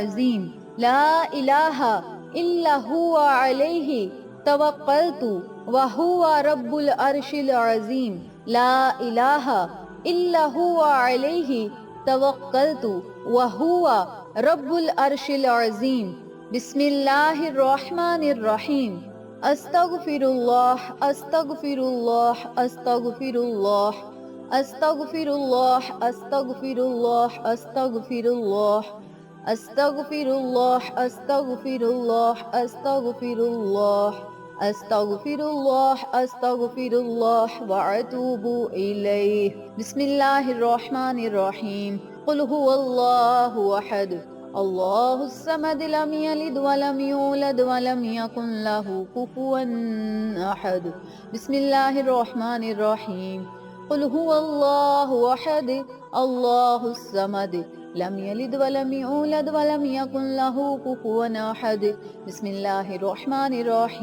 अज़ीम ला इलाहा इल्ला हुवा अलैहि तवक्कलतु व हुवा रब्बुल अर्शिल अज़ीम ला इलाहा इल्ला हुवा अलैहि तवक्कलतु व हुवा रब्बुल अर्शिल अज़ीम बिस्मिल्लाहिर रहमानिर रहीम अस्तगफिरुल्लाह अस्तगफिरुल्लाह अस्तगफिरुल्लाह अस्तगफिरुल्लाह अस्तगफिरुल्लाह अस्तगफिरुल्लाह अस्तगफिरुल्लाह अस्तगफिरुल्लाह अस्तगफिरुल्लाह अस्तगफिरुल्लाह अस्तगफिरुल्लाह व अतूबु इलैह बिस्मिल्लाहिर रहमानिर रहीम कुल हुवल्लाहु अहद अल्लाहुस समद लम यलिद व लम यूलद व लम यकुन लहू कुफुवन अहद बिस्मिल्लाहिर रहमानिर रहीम कुल हुवल्लाहु अहद अल्लाहुस समद लम यलिद व लम यूलद व लम यकुन लहू कुफुवन अहद बिस्मिल्लाहिर रहमानिर रहीम।